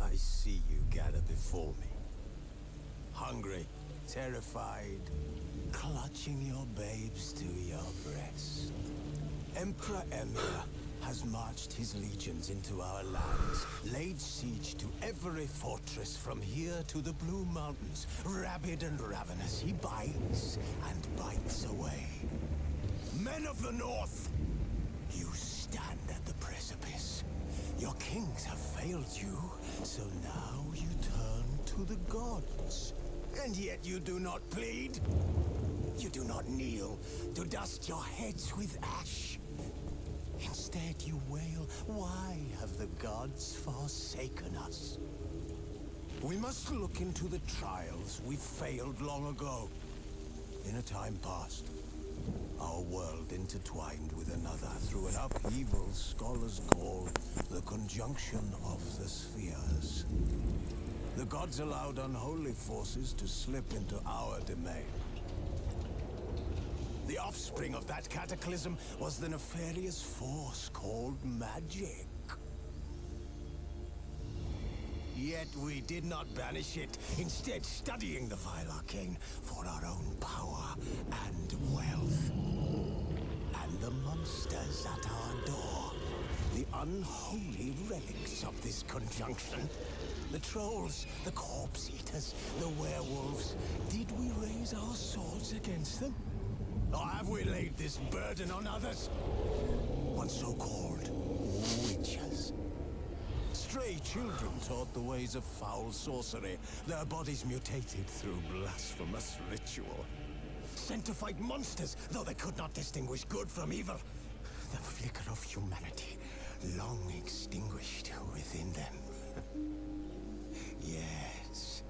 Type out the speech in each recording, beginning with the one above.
I see you gather before me. Hungry, terrified, clutching your babes to your breast. Emperor Emir has marched his legions into our lands, laid siege to every fortress from here to the Blue Mountains. Rabid and ravenous, he bites and bites away. Men of the North, you stand at the precipice. Your kings have failed you, so now you turn to the gods. And yet you do not plead. You do not kneel to dust your heads with ash. Instead you wail, why have the gods forsaken us? We must look into the trials we failed long ago. In a time past, our world intertwined with another through an upheaval scholars call the conjunction of the spheres. The gods allowed unholy forces to slip into our domain. The offspring of that cataclysm was the nefarious force called magic. Yet we did not banish it, instead studying the vile arcane for our own power and wealth. And the monsters at our door, the unholy relics of this conjunction. The trolls, the corpse eaters, the werewolves. Did we raise our swords against them? Or have we laid this burden on others? On so-called witches. Stray children taught the ways of foul sorcery, their bodies mutated through blasphemous ritual. Sent to fight monsters, though they could not distinguish good from evil. The flicker of humanity, long extinguished within them. Yes,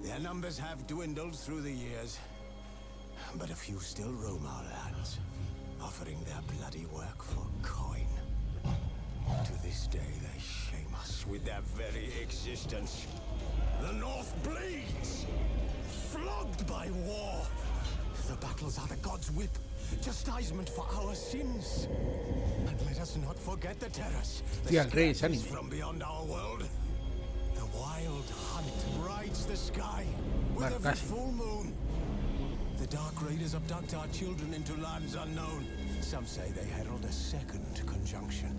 their numbers have dwindled through the years, but a few still roam our lands, offering their bloody work for coin. To this day, they shame us with their very existence. The North bleeds, flogged by war. The battles are the gods' whip, chastisement for our sins. And let us not forget the terrors, Tía, el rey es scourges anime. from beyond our world. The wild hunt rides the sky with Bueno, every casi. full moon. The dark raiders abduct our children into lands unknown. Some say they herald a second conjunction.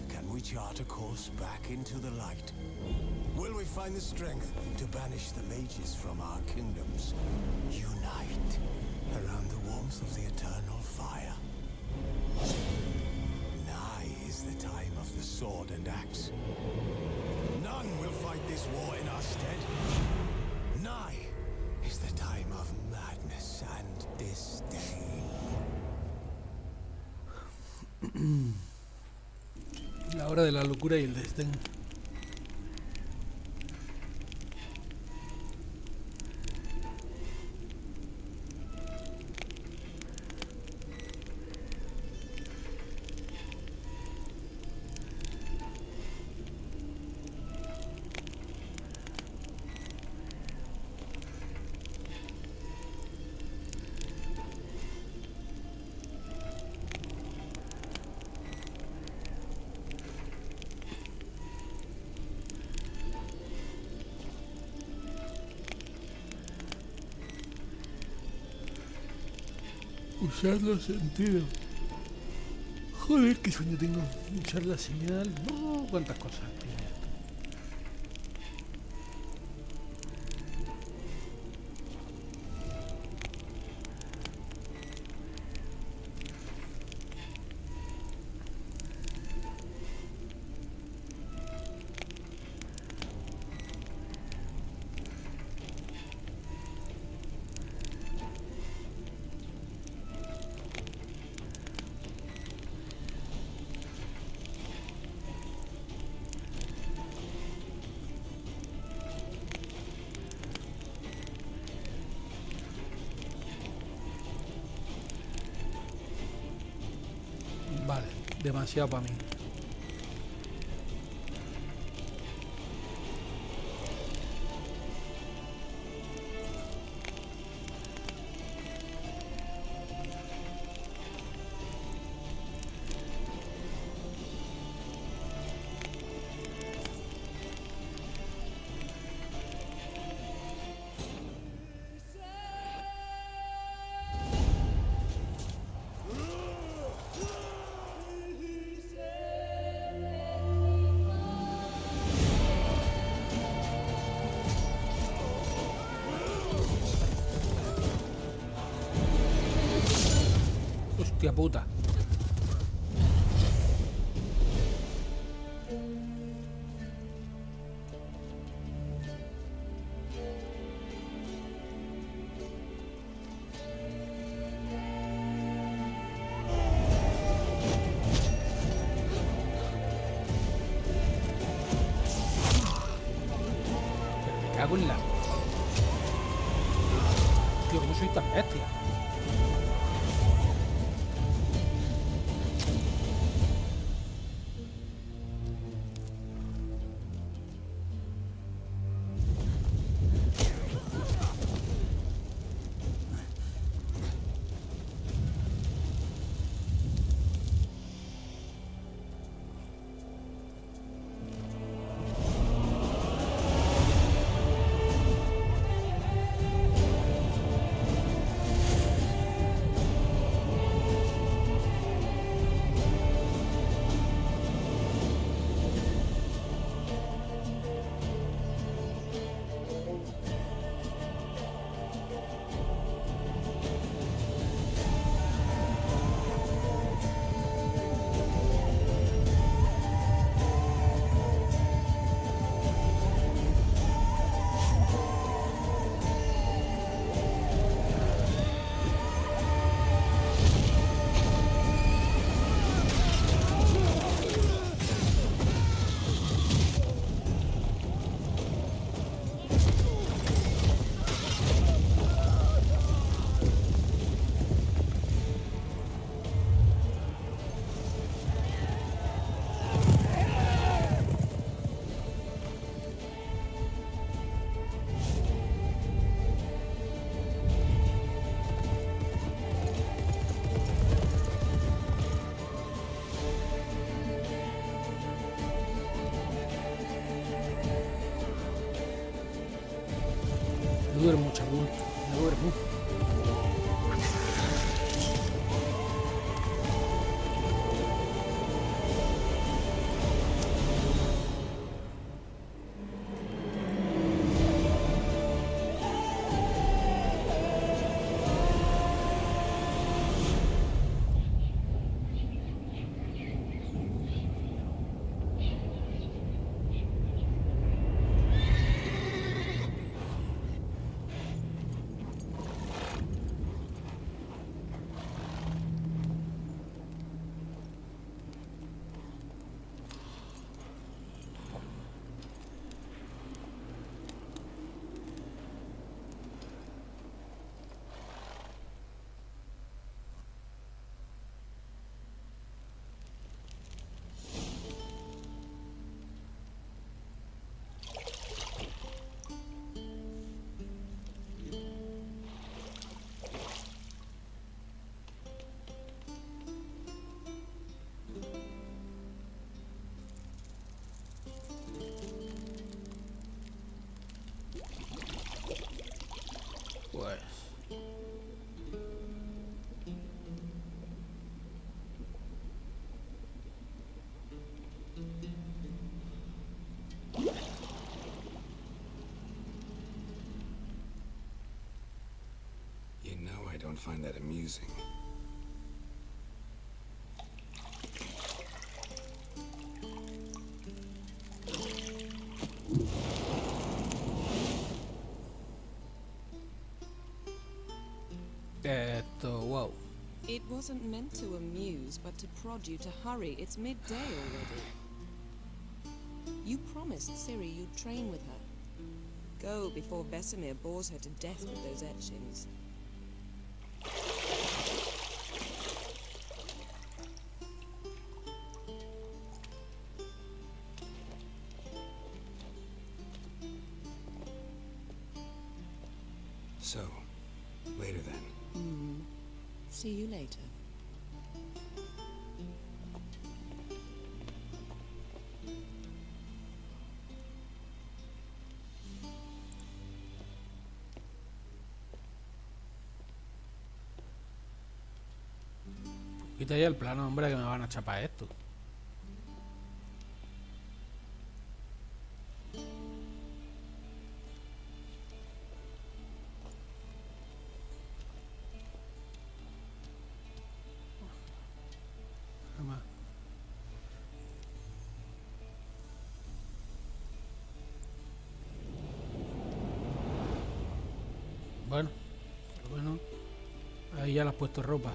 Can we chart a course back into the light? Will we find the strength to banish the mages from our kingdoms? Unite around the warmth of the eternal fire. Nigh is the time of the sword and axe. None will fight this war in our stead. Nigh is the time of madness and disdain. La hora de la locura y el desdén. Usar los sentidos. Joder, qué sueño tengo. Usar la señal. No, cuántas cosas tiene esto. Vale, demasiado para mí. Hostia puta. Me cago en la... Tío, ¿cómo soy tan bestia? Me duermo, chabón. Me duermo. Pues... You know I don't find that amusing. wow. It wasn't meant to amuse, but to prod you to hurry. It's midday already. You promised Ciri you'd train with her. Go before Vesemir bores her to death with those etchings. So, later then. See you later. Quita ya el plano, hombre, que me van a chapar esto. Toma. Bueno, ahí ya le has puesto ropa.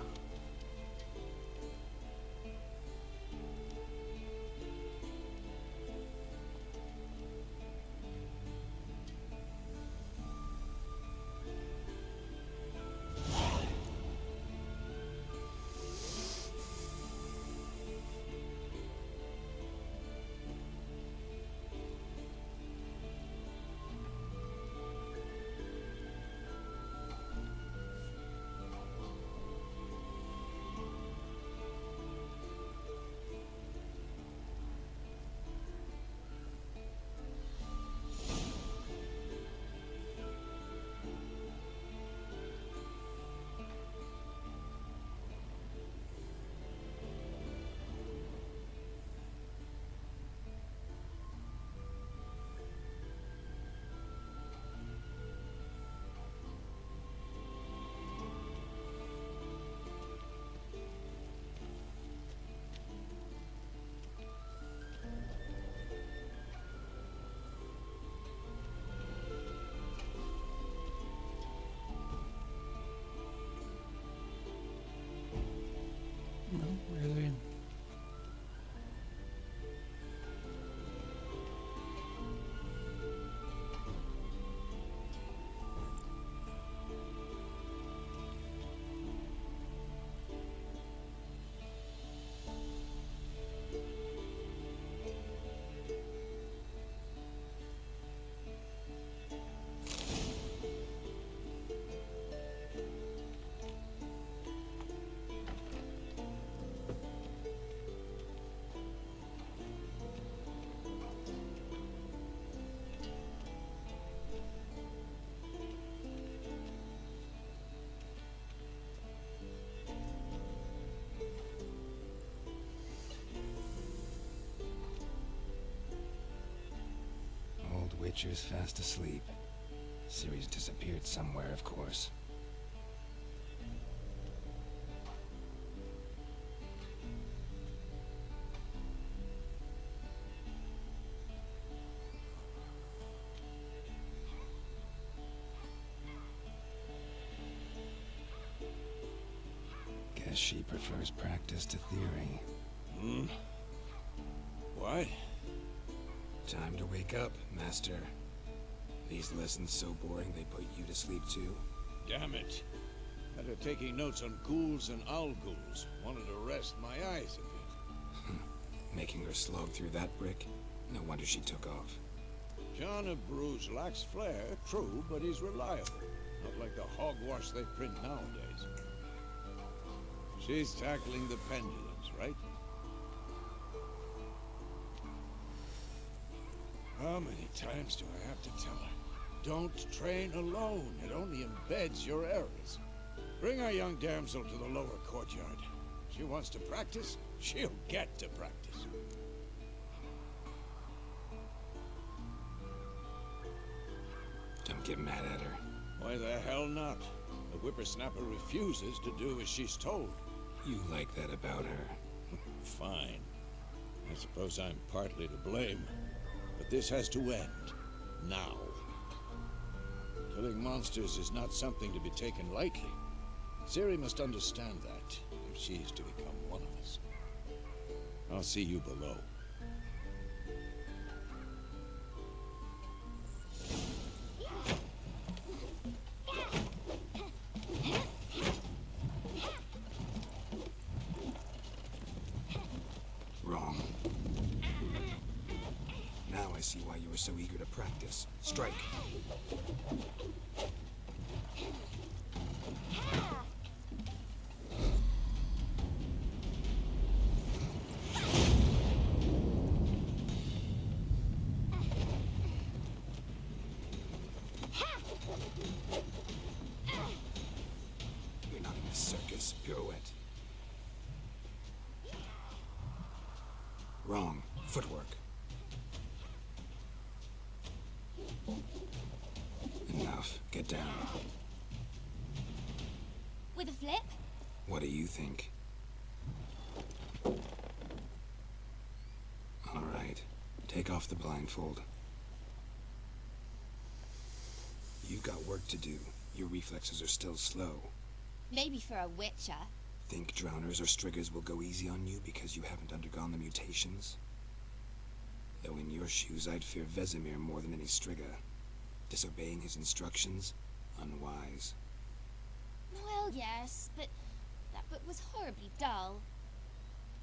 No, mira qué bien. Old Witcher's fast asleep. Ciri's disappeared somewhere, of course. Guess she prefers practice to theory. What? Time to wake up, Master. These lessons so boring they put you to sleep too? Damn it. After taking notes on ghouls and owl ghouls, wanted to rest my eyes a bit. Making her slog through that brick? No wonder she took off. John of Bruges lacks flair, true, but he's reliable. Not like the hogwash they print nowadays. She's tackling the pendulums, right? How many times do I have to tell her? Don't train alone. It only embeds your errors. Bring our young damsel to the lower courtyard. She wants to practice, she'll get to practice. Don't get mad at her. Why the hell not? The whippersnapper refuses to do as she's told. You like that about her. Fine. I suppose I'm partly to blame. But this has to end. Now. Killing monsters is not something to be taken lightly. Ciri must understand that, if she is to become one of us. I'll see you below. Wrong. Now I see why you were so eager to practice. Strike. Pirouette. Wrong. Footwork. Enough. Get down. With a flip? What do you think? All right. Take off the blindfold. You've got work to do. Your reflexes are still slow. Maybe for a witcher. Think drowners or striggers will go easy on you because you haven't undergone the mutations? Though in your shoes, I'd fear Vesemir more than any strigger. Disobeying his instructions? Unwise. Well, yes, but that book was horribly dull.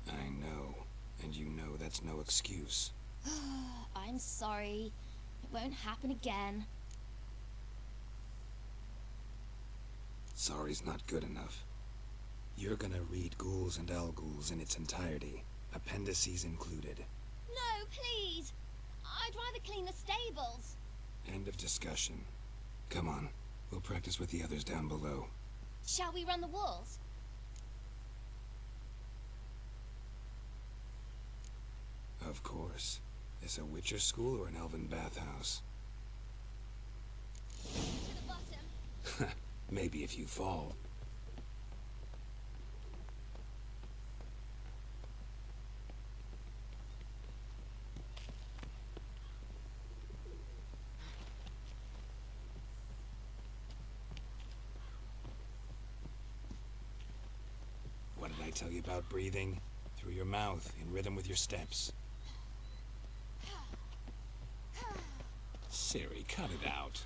I know. And you know that's no excuse. I'm sorry. It won't happen again. Sorry's not good enough. You're gonna read Ghouls and Al-Ghouls in its entirety, appendices included. No, please! I'd rather clean the stables. End of discussion. Come on, we'll practice with the others down below. Shall we run the walls? Of course. Is a Witcher school or an elven bathhouse? To the bottom. Maybe if you fall. What did I tell you about breathing? Through your mouth, in rhythm with your steps. Siri, cut it out.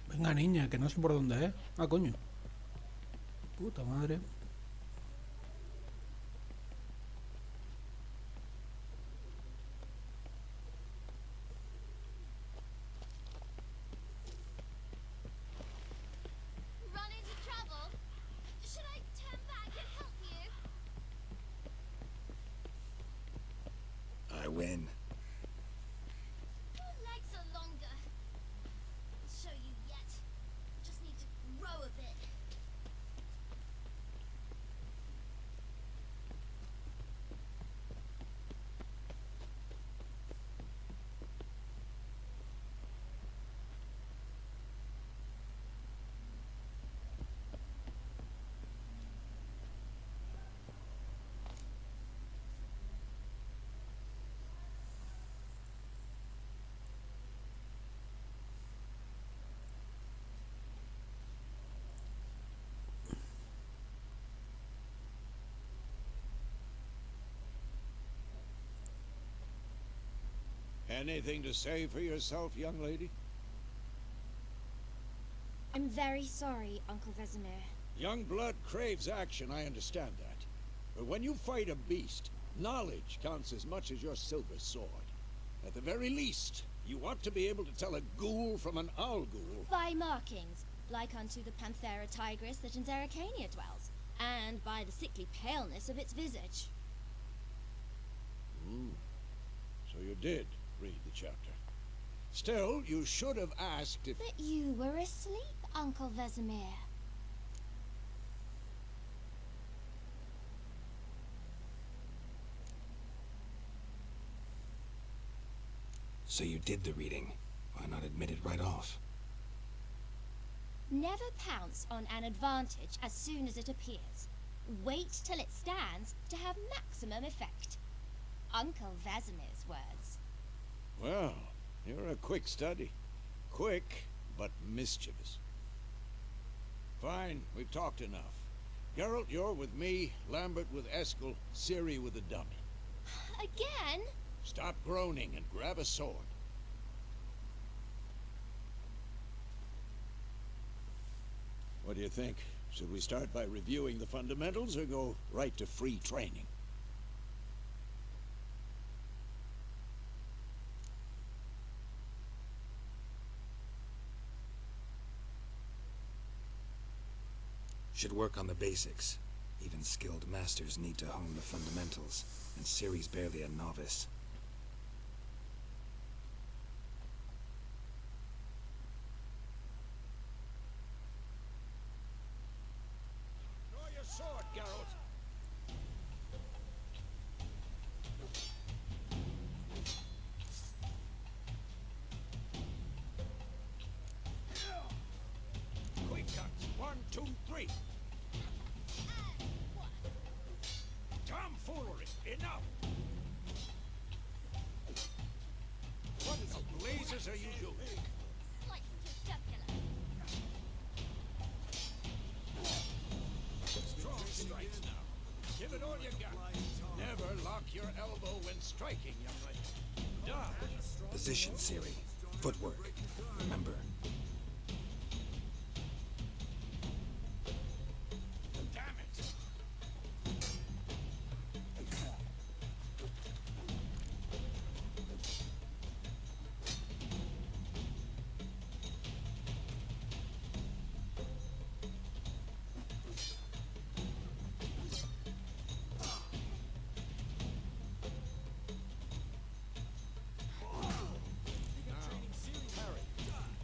Venga, niña, que no sé por dónde es. Ah, coño. Puta madre. Run into trouble? Should I turn back and help you? I win. Your legs are longer. I'll show you yet. Just need to grow a bit. Anything to say for yourself, young lady? I'm very sorry, Uncle Vesemir. Young blood craves action, I understand that. But when you fight a beast, knowledge counts as much as your silver sword. At the very least, you ought to be able to tell a ghoul from an owl-ghoul. By markings, like unto the Panthera tigris that in Zerrikania dwells, and by the sickly paleness of its visage. So you did read the chapter. Still, you should have asked if... But you were asleep, Uncle Vesemir. So you did the reading. Why not admit it right off? Never pounce on an advantage as soon as it appears. Wait till it stands to have maximum effect. Uncle Vesemir's words. Well, you're a quick study. Quick, but mischievous. Fine, we've talked enough. Geralt, you're with me, Lambert with Eskel, Ciri with the dummy. Again? Stop groaning and grab a sword. What do you think? Should we start by reviewing the fundamentals or go right to free training? Should work on the basics. Even skilled masters need to hone the fundamentals, and Ciri's barely a novice. Wait! Tomfoolery! Enough! What in the blazes are you doing? Slice your jugular. Strong strikes now. Give it all you got. Never lock your elbow when striking, young lady. Dodge. Position, Siri. Footwork. Remember. Damn it!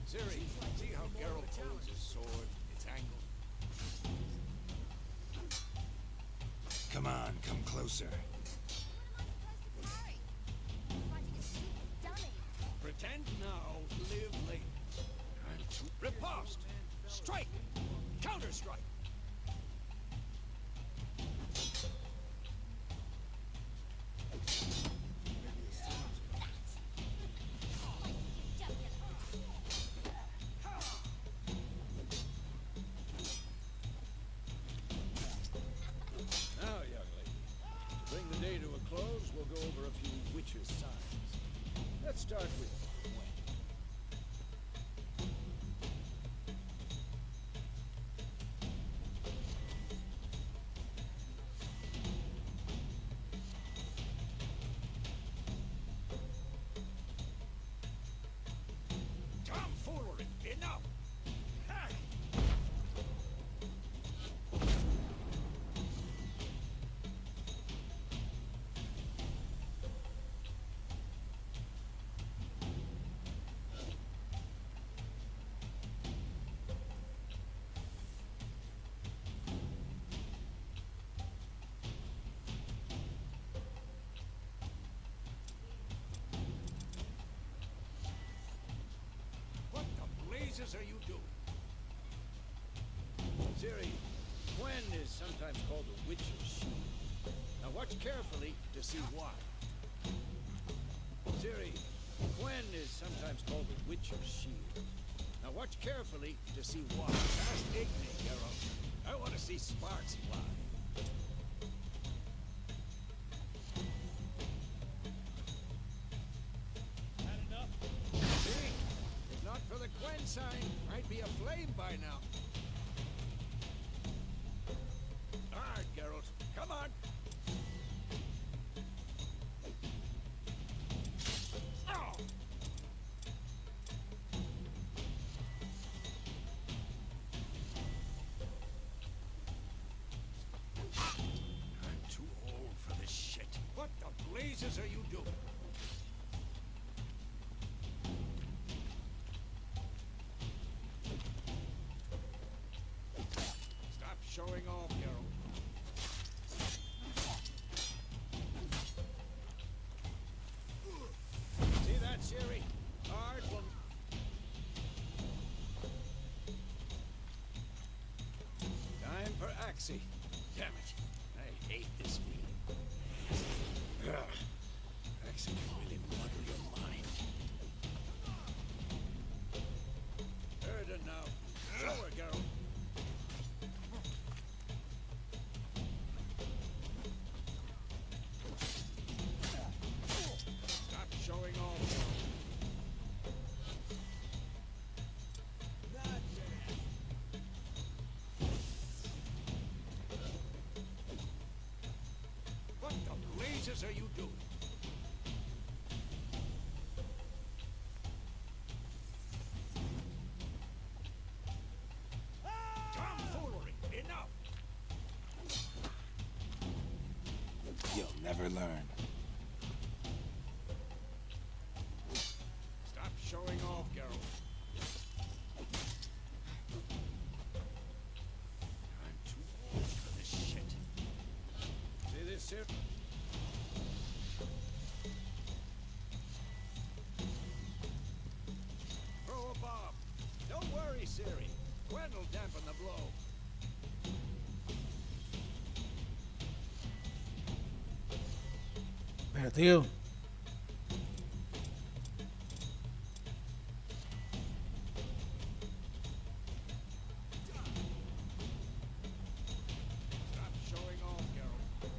Siri, see how Geralt pulls his sword? It's angled. Come on, come closer. What am I supposed to be doing? Fighting a stupid dummy. Pretend now, live later. I'm too... Riposte! Strike! Counter-strike! Now, young lady, to bring the day to a close, we'll go over a few witches' signs. Let's start with Gwen. Tomfoolery! Enough! Ha! What the blazes are you doing? Siri, Gwen is sometimes called the Witch's Shield. Now watch carefully to see why. Siri, Gwen is sometimes called the Witch's Shield. Now watch carefully to see why. Fast dig me, Geralt. I want to see sparks fly. Had enough? See? If not for the Gwen sign, I'd be aflame by now. All right, Geralt. Come on. Oh! I'm too old for this shit. What the blazes are you doing? Stop showing off, Geralt. See that, Siri? Hard one. Time for Axie. Damn it. I hate this feeling. Ugh. Axie can really muddle your mind. Heard it now. Show her, Geralt. Stop showing off, Geralt. What the blazes are you doing? Tomfoolery! Enough! You'll never learn. Stop showing off, Geralt. I'm too old for this shit. See this, sir? Throw a bomb. Don't worry, Siri. Gwen will dampen the blow. Tío. Stop showing off, Geralt.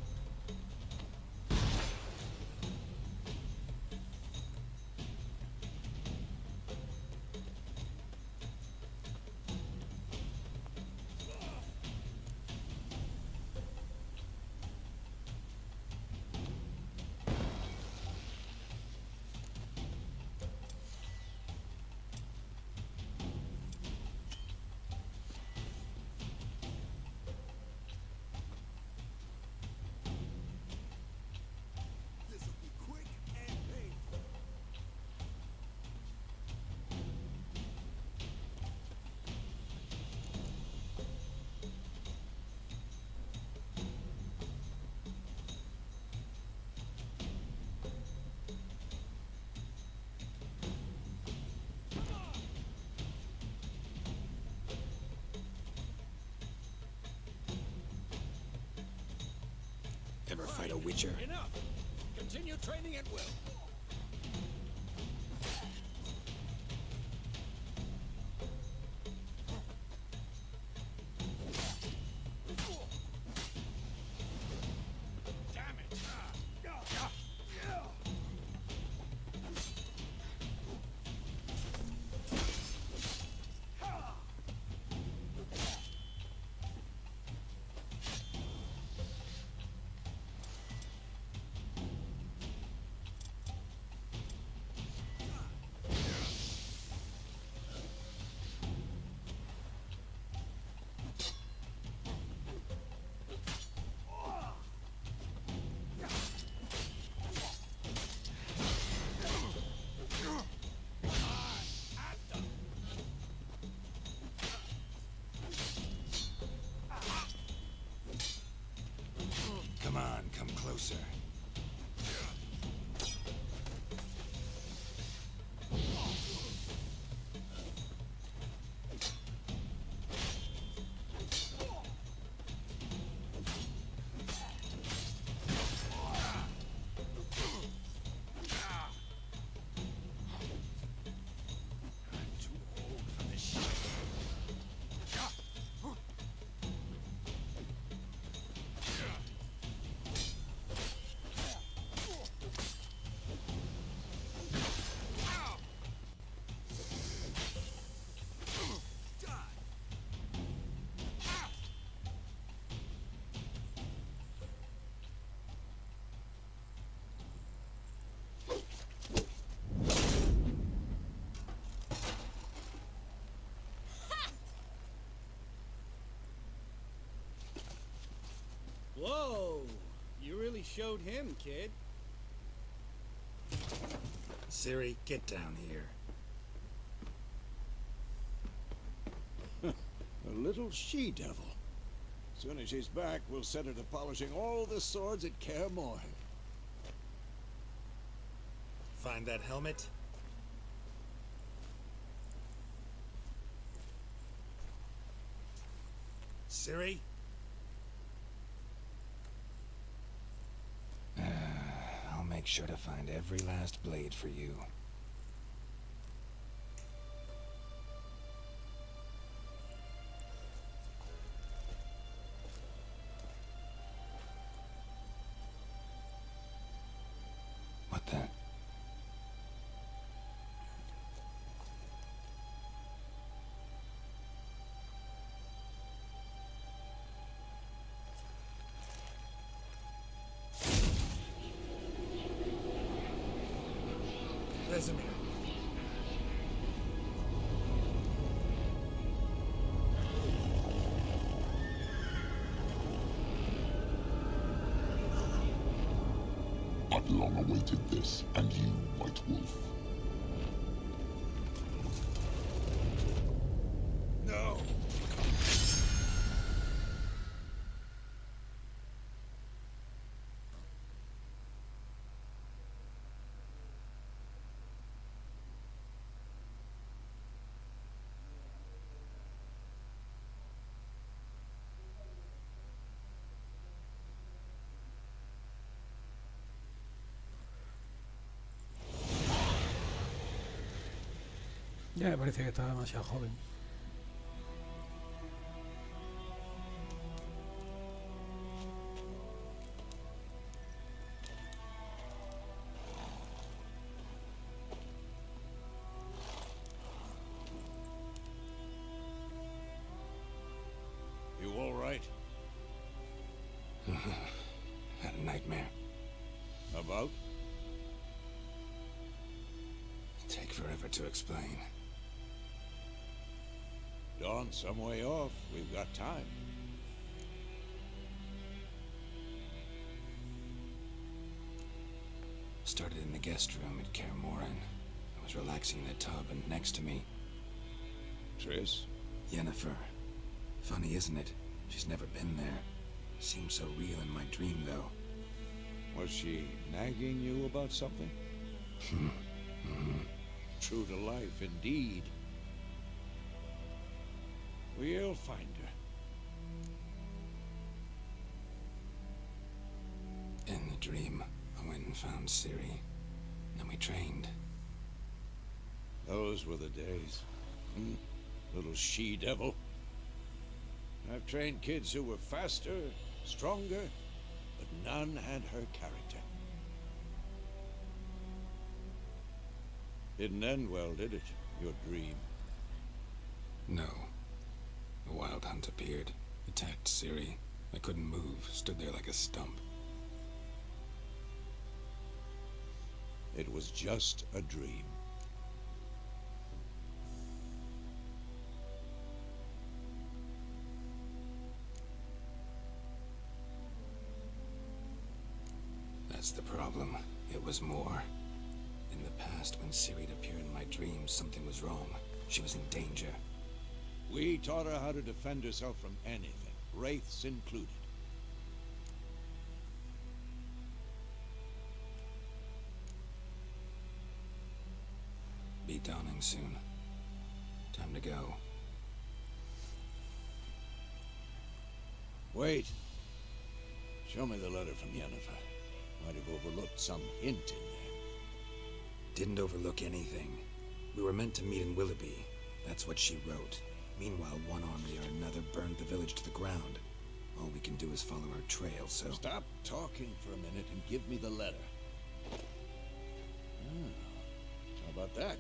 This'll be quick and painful. Ever fight a witcher? Enough! Continue training at will. Damn it! Come on, come closer. I'm too old for this shit. Whoa! You really showed him, kid. Ciri, get down here. A little she-devil. Soon as she's back, we'll set her to polishing all the swords at Kaer Morhen. Find that helmet? Ciri? I'll make sure to find every last blade for you. What the? Vesemir. I've long awaited this, and you, White Wolf. No! Ya me parece que estaba demasiado joven. You all right? Had a nightmare. About? Take forever to explain. Dawn's some way off. We've got time. Started in the guest room at Kaer Morhen. I was relaxing in the tub, and next to me, Triss? Yennefer. Funny, isn't it? She's never been there. Seemed so real in my dream, though. Was she nagging you about something? True to life, indeed. We'll find her. In the dream, I went and found Ciri. Then we trained. Those were the days. Little she-devil. I've trained kids who were faster, stronger, but none had her character. Didn't end well, did it? Your dream? No. A wild hunt appeared, attacked Ciri. I couldn't move, stood there like a stump. It was just a dream. That's the problem. It was more. In the past, when Ciri appeared in my dreams, something was wrong. She was in danger. We taught her how to defend herself from anything, wraiths included. Be dawning soon. Time to go. Wait. Show me the letter from Yennefer. Might have overlooked some hint in there. Didn't overlook anything. We were meant to meet in Willoughby. That's what she wrote. Meanwhile, one army or another burned the village to the ground. All we can do is follow her trail, so... Stop talking for a minute and give me the letter. How about that?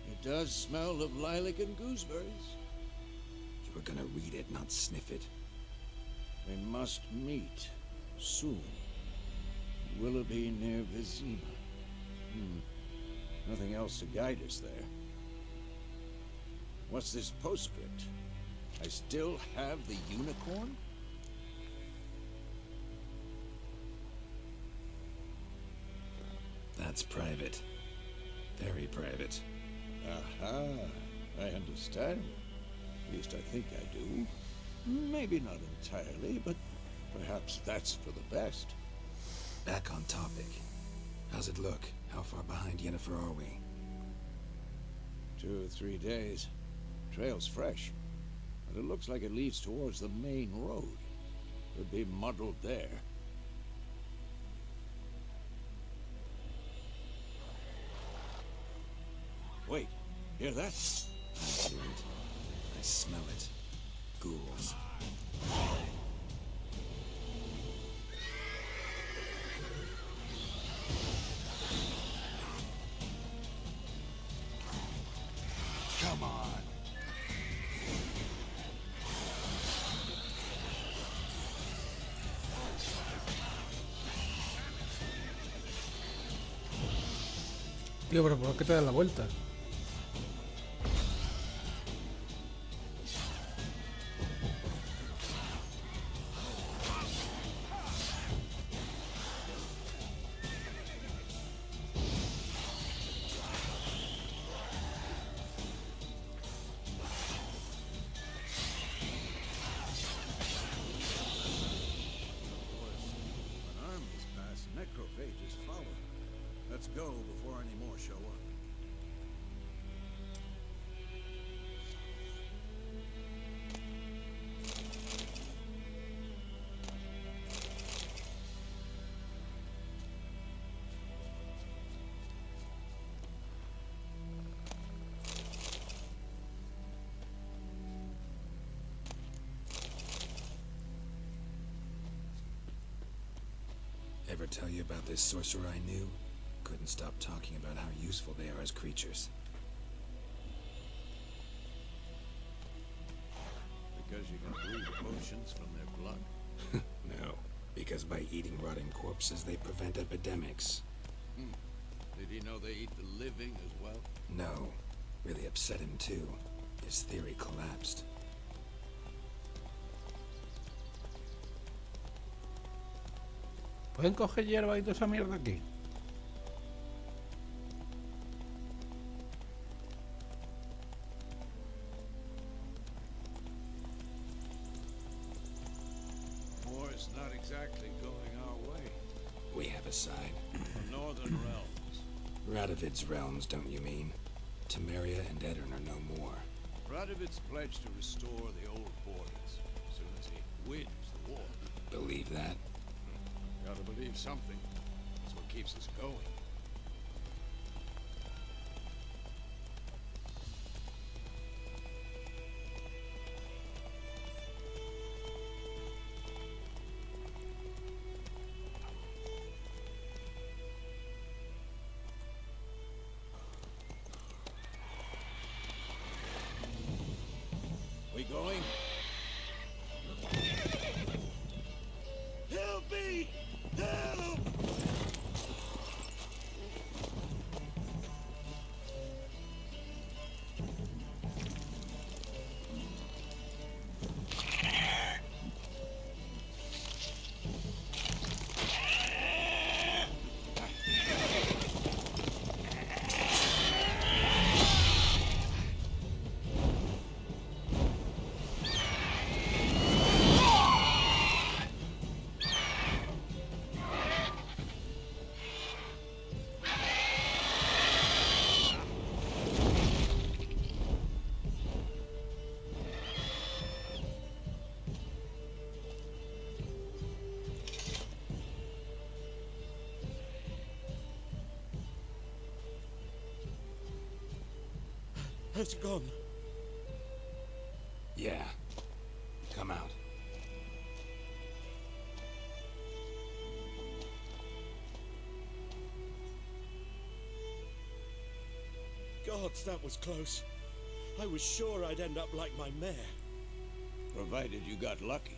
It does smell of lilac and gooseberries. You were gonna read it, not sniff it. We must meet soon. Willoughby near Vizima. Nothing else to guide us there. What's this postscript? I still have the unicorn? That's private. Very private. Aha, I understand. At least I think I do. Maybe not entirely, but perhaps that's for the best. Back on topic. How's it look? How far behind Yennefer are we? 2 or 3 days. Trail's fresh, but it looks like it leads towards the main road. Could be muddled there. Wait, hear that? I hear it. I smell it. Ghouls. Come on. Tío, pero ¿por qué te das la vuelta? When armies pass, necrophages follow. Let's go before any more show up. Ever tell you about this sorcerer I knew? Couldn't stop talking about how useful they are as creatures. Because you can brew potions from their blood? No, because by eating rotting corpses, they prevent epidemics. Did he know they eat the living as well? No, really upset him too. His theory collapsed. ¿Pueden coger hierba y toda esa mierda aquí? War's not exactly going our way. We have a side. The Northern Realms. Radovid's realms, don't you mean? Temeria and Edirn are no more. Radovid's pledged to restore the old borders as soon as he wins the war. Believe that? Gotta believe something. That's what keeps us going. We going? Help me! Help! Has it gone? Yeah. Come out. Gods, that was close. I was sure I'd end up like my mare. Provided you got lucky.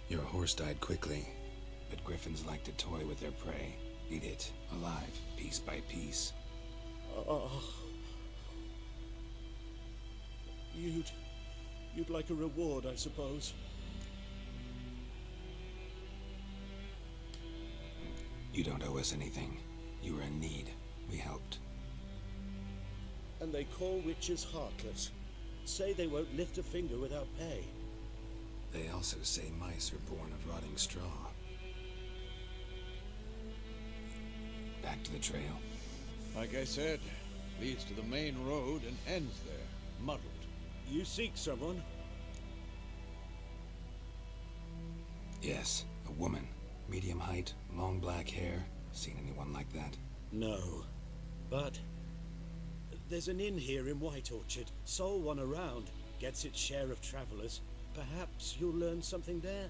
Your horse died quickly, but griffins like to toy with their prey. Eat it, alive, piece by piece. Oh. You'd like a reward, I suppose. You don't owe us anything. You were in need. We helped. And they call witches heartless. Say they won't lift a finger without pay. They also say mice are born of rotting straw. Back to the trail. Like I said, leads to the main road and ends there, muddled. You seek someone? Yes, a woman. Medium height, long black hair. Seen anyone like that? No. But there's an inn here in White Orchard. Sole one around. Gets its share of travelers. Perhaps you'll learn something there.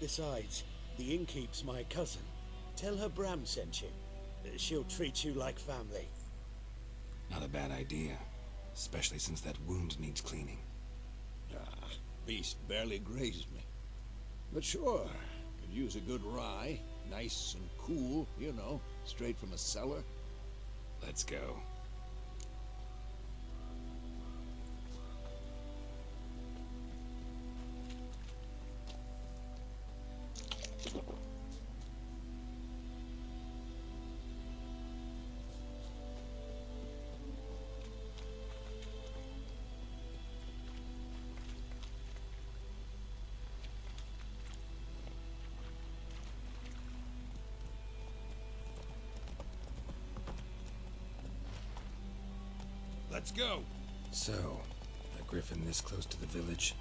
Besides, the innkeep's my cousin. Tell her Bram sent you. She'll treat you like family. Not a bad idea. Especially since that wound needs cleaning. Beast barely grazed me. But sure, could use a good rye. Nice and cool, you know, straight from a cellar. Let's go. Let's go. So, a griffin this close to the village?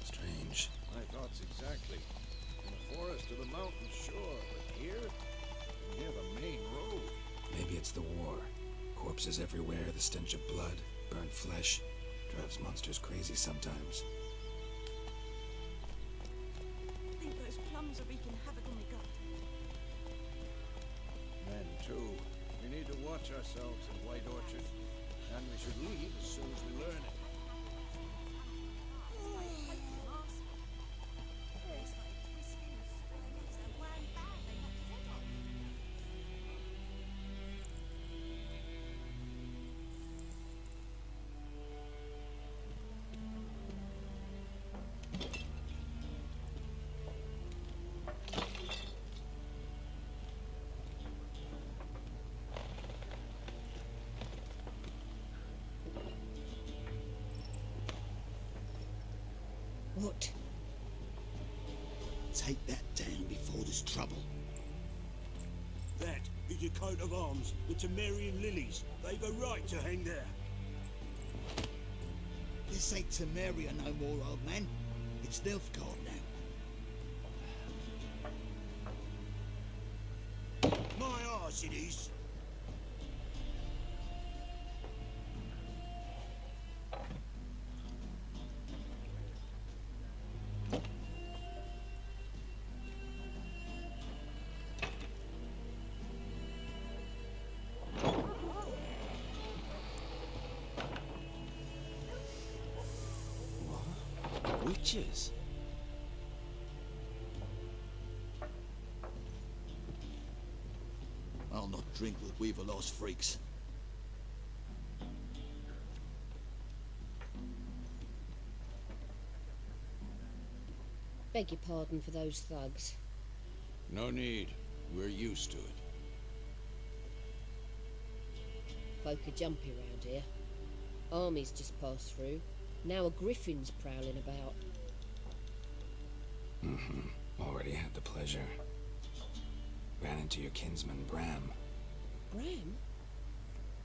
Strange. My thoughts exactly. In the forest or the mountains, sure, but here? Near the main road. Maybe it's the war. Corpses everywhere, the stench of blood, burnt flesh. Drives monsters crazy sometimes. bombs are wreaking havoc on my gut. Men, too. We need to watch ourselves in White Orchard. And we should leave as soon as we learn it. What? Take that down before there's trouble. That is your coat of arms, the Temerian lilies. They've a right to hang there. This ain't Temeria no more, old man. It's Nilfgaard now. My arse it is. Witches? I'll not drink with Weaverlost freaks. Beg your pardon for those thugs. No need. We're used to it. Folk are jumpy round here. Armies just passed through. Now a griffin's prowling about. Already had the pleasure. Ran into your kinsman, Bram. Bram?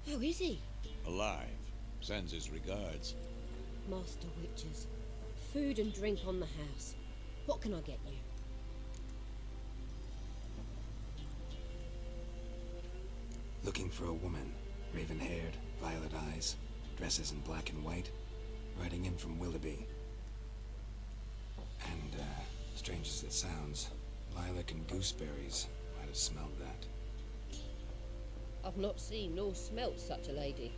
How is he? Alive. Sends his regards. Master Witches. Food and drink on the house. What can I get you? Looking for a woman. Raven-haired, violet eyes, dresses in black and white. Riding in from Willoughby. And, strange as it sounds, lilac and gooseberries might have smelled that. I've not seen nor smelt such a lady.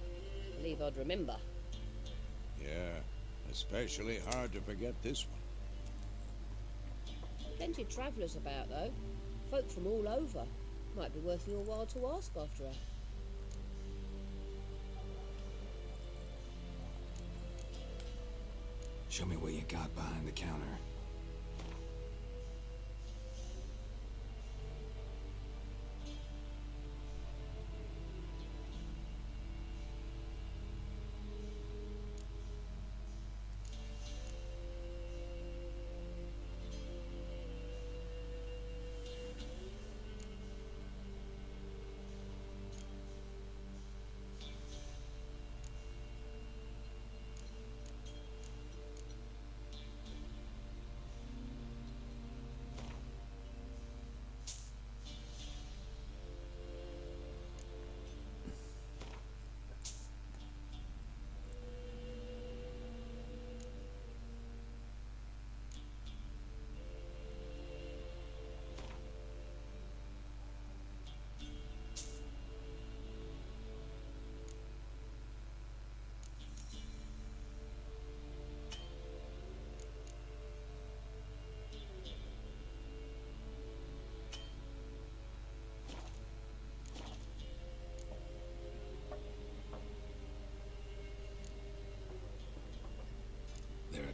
Believe I'd remember. Yeah, especially hard to forget this one. Plenty of travellers about, though. Folk from all over. Might be worth your while to ask after her. Show me what you got behind the counter.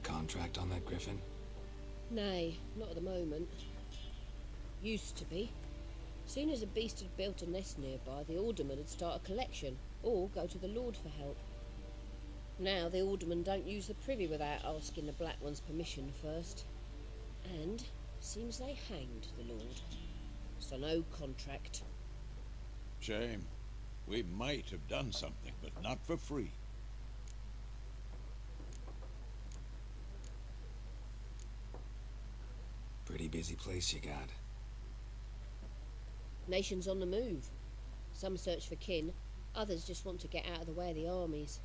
Contract on that griffin? Nay, not at the moment. Used to be. Soon as a beast had built a nest nearby, the alderman would start a collection, or go to the Lord for help. Now the aldermen don't use the privy without asking the Black One's permission first. And seems they hanged the Lord. So no contract. Shame. We might have done something, but not for free. Pretty busy place you got. Nations on the move. Some search for kin, others just want to get out of the way of the armies.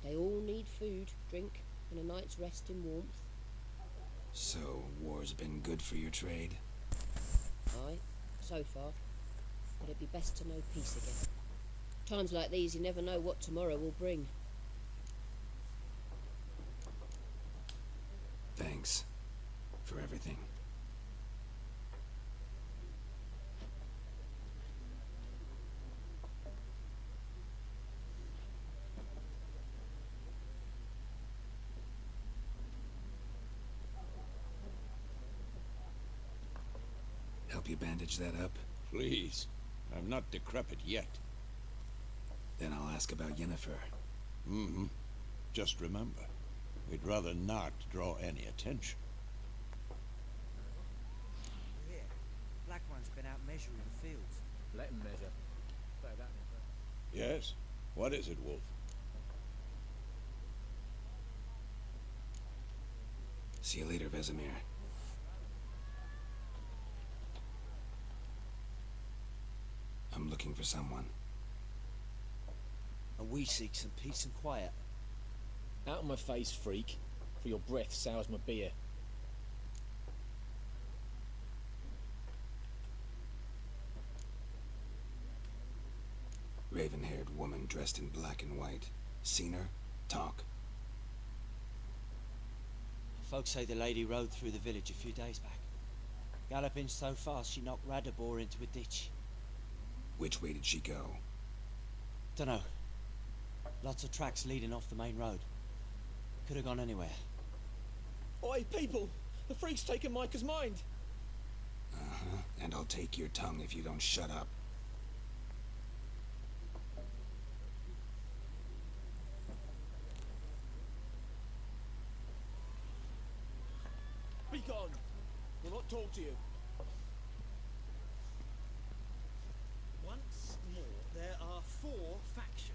They all need food, drink, and a night's rest in warmth. So, war's been good for your trade? Aye, so far. But it'd be best to know peace again. Times like these, you never know what tomorrow will bring. Thanks for everything. Help you bandage that up? Please. I'm not decrepit yet. Then I'll ask about Yennefer. Mm-hmm. Just remember, we'd rather not draw any attention. Yeah, Black One's been out measuring the fields. Let him measure. Better that than Yes? What is it, Wolf? See you later, Vesemir. I'm looking for someone. And we seek some peace and quiet. Out of my face, freak. For your breath sours my beer. Raven-haired woman dressed in black and white. Seen her? Talk. Folks say the lady rode through the village a few days back. Galloping so fast she knocked Radabor into a ditch. Which way did she go? Dunno. Lots of tracks leading off the main road. Could have gone anywhere. Oi, people! The freak's taken Micah's mind! Uh-huh. And I'll take your tongue if you don't shut up. Be gone! We'll not talk to you. Once more, there are 4 factions.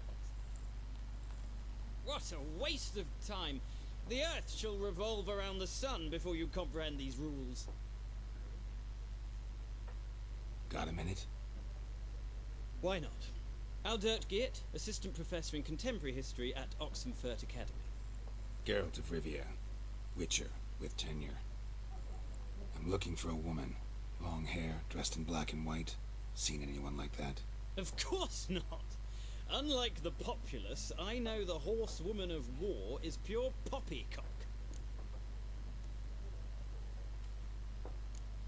What a waste of time! The Earth shall revolve around the sun before you comprehend these rules. Got a minute? Why not? Aldert Geert, Assistant Professor in Contemporary History at Oxenfurt Academy. Geralt of Rivia. Witcher, with tenure. I'm looking for a woman. Long hair, dressed in black and white. Seen anyone like that? Of course not! Unlike the populace, I know the horsewoman of war is pure poppycock.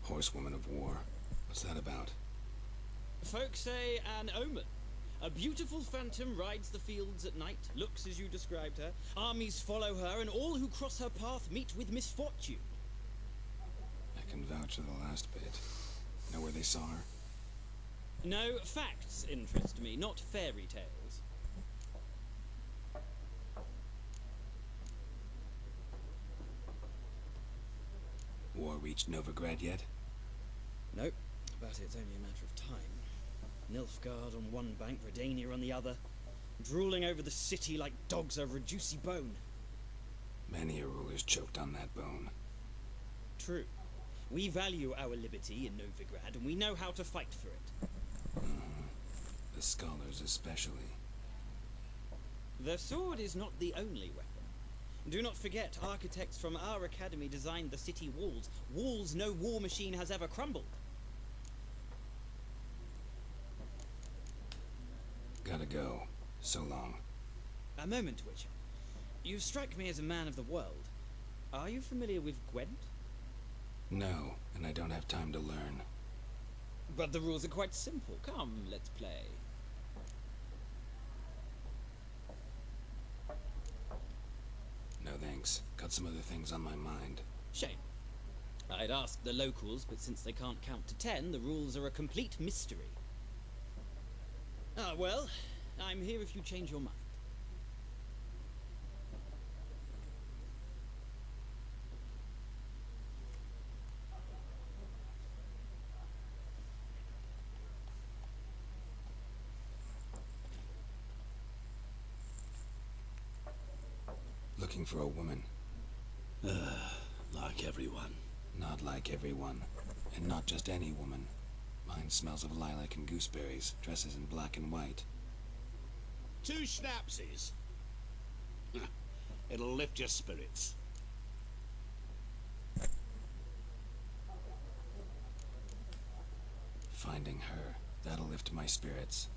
Horsewoman of war. What's that about? Folks say an omen. A beautiful phantom rides the fields at night, looks as you described her. Armies follow her, and all who cross her path meet with misfortune. I can vouch for the last bit. Know where they saw her? No, facts interest me, not fairy tales. War reached Novigrad yet? Nope, but it's only a matter of time. Nilfgaard on one bank, Redania on the other, drooling over the city like dogs over a juicy bone. Many a ruler's choked on that bone. True. We value our liberty in Novigrad, and we know how to fight for it. The scholars especially. The sword is not the only weapon. Do not forget, architects from our academy designed the city walls. Walls no war machine has ever crumbled. Gotta go. So long. A moment, Witcher. You strike me as a man of the world. Are you familiar with Gwent? No, and I don't have time to learn. But the rules are quite simple. Come, let's play. No thanks. Got some other things on my mind. Shame. I'd ask the locals, but since they can't count to 10, the rules are a complete mystery. Ah, well, I'm here if you change your mind. Looking for a woman. Like everyone. Not like everyone. And not just any woman. Mine smells of lilac and gooseberries, dresses in black and white. 2 schnapsies. It'll lift your spirits. finding her. That'll lift my spirits.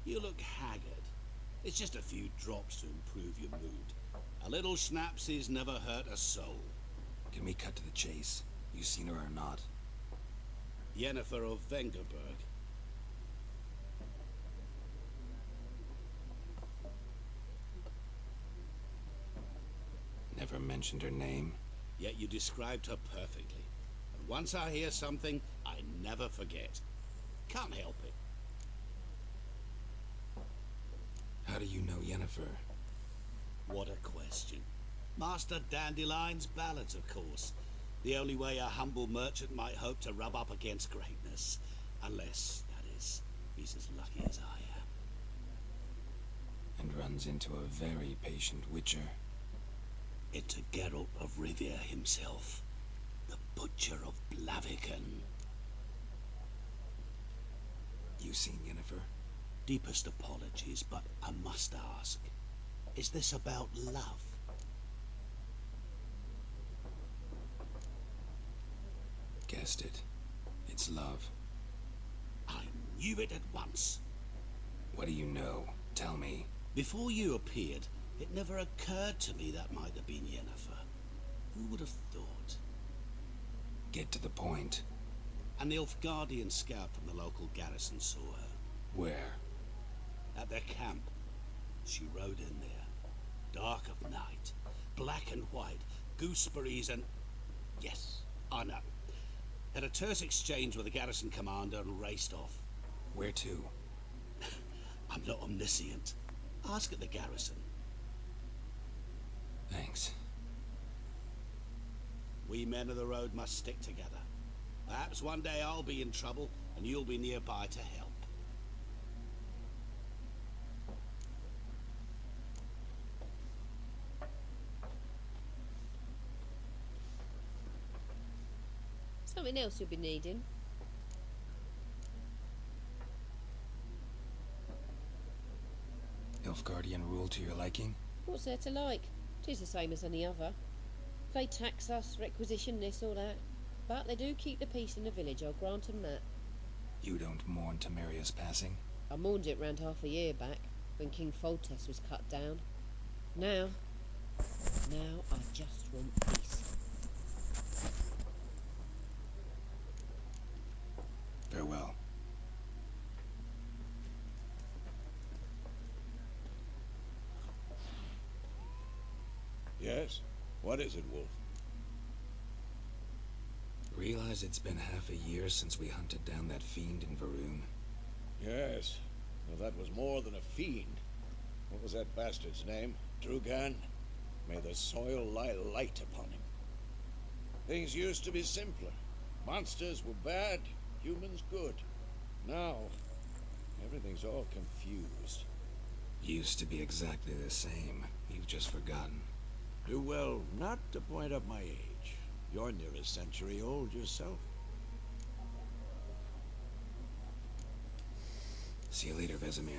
You look haggard. It's just a few drops to improve your mood. A little schnapsy's never hurt a soul. Can we cut to the chase? You seen her or not? Yennefer of Vengerberg. Never mentioned her name. Yet you described her perfectly. And once I hear something, I never forget. Can't help it. How do you know Yennefer? What a question. Master Dandelion's ballads, of course. The only way a humble merchant might hope to rub up against greatness. Unless, that is, he's as lucky as I am. And runs into a very patient witcher. Into Geralt of Rivia himself. The Butcher of Blaviken. You seen Yennefer? Deepest apologies, but I must ask. Is this about love? Guessed it. It's love. I knew it at once. What do you know? Tell me. Before you appeared, it never occurred to me that might have been Yennefer. Who would have thought? Get to the point. An Nilfgaardian scout from the local garrison saw her. Where? At their camp. She rode in there. Dark of night. Black and white. Gooseberries and... Yes, I know. Had a terse exchange with the garrison commander and raced off. Where to? I'm not omniscient. Ask at the garrison. Thanks. We men of the road must stick together. Perhaps one day I'll be in trouble and you'll be nearby to help. Something else you'll be needing. Nilfgaardian rule to your liking? What's there to like? 'Tis the same as any other. They tax us, requisition this or that. But they do keep the peace in the village, I'll grant 'em that. You don't mourn Temeria's passing? I mourned it round half a year back, when King Foltest was cut down. Now I just want peace. Farewell. Yes? What is it, Wolf? Realize it's been half a year since we hunted down that fiend in Varun? Yes. Well, that was more than a fiend. What was that bastard's name? Drugan? May the soil lie light upon him. Things used to be simpler. Monsters were bad, humans good. Now, everything's all confused. Used to be exactly the same. You've just forgotten. Do well not to point up my age. You're near a century old yourself. See you later, Vesemir.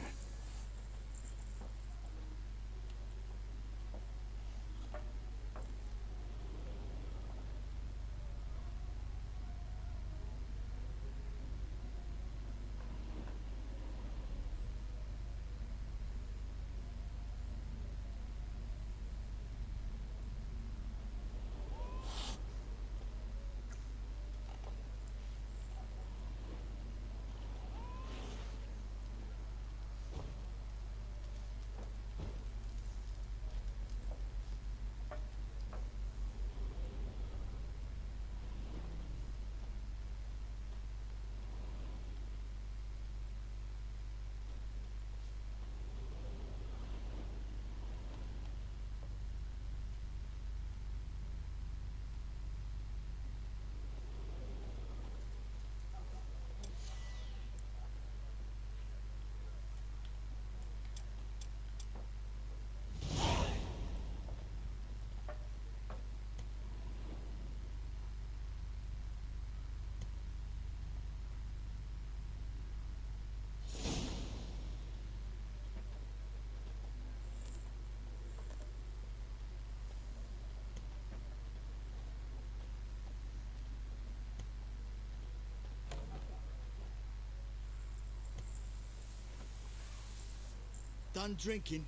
Done drinking?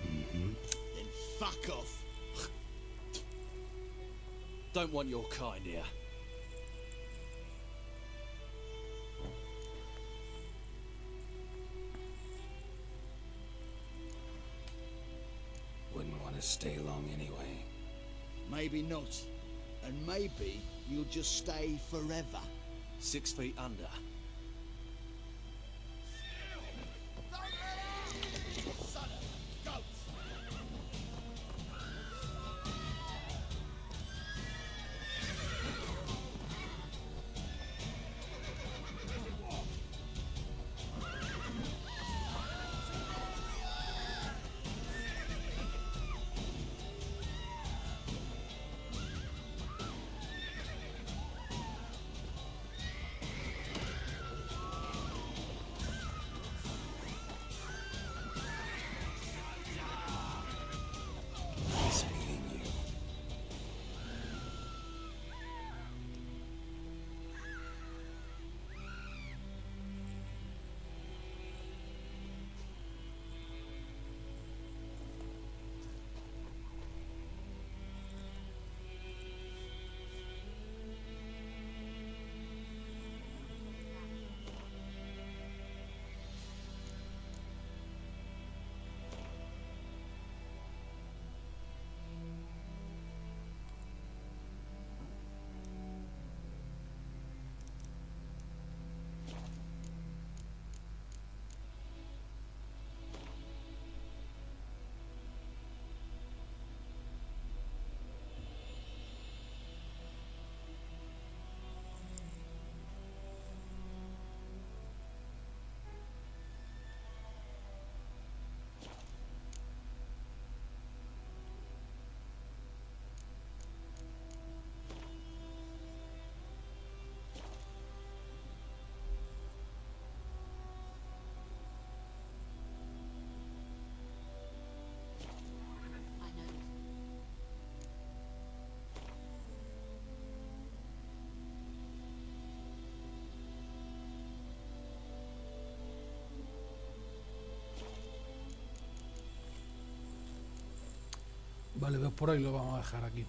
Mm-hmm. Then fuck off. Don't want your kind here. Wouldn't want to stay long anyway. Maybe not. And maybe you'll just stay forever. 6 feet under. Nice meeting you. Vale, pues por ahí lo vamos a dejar aquí.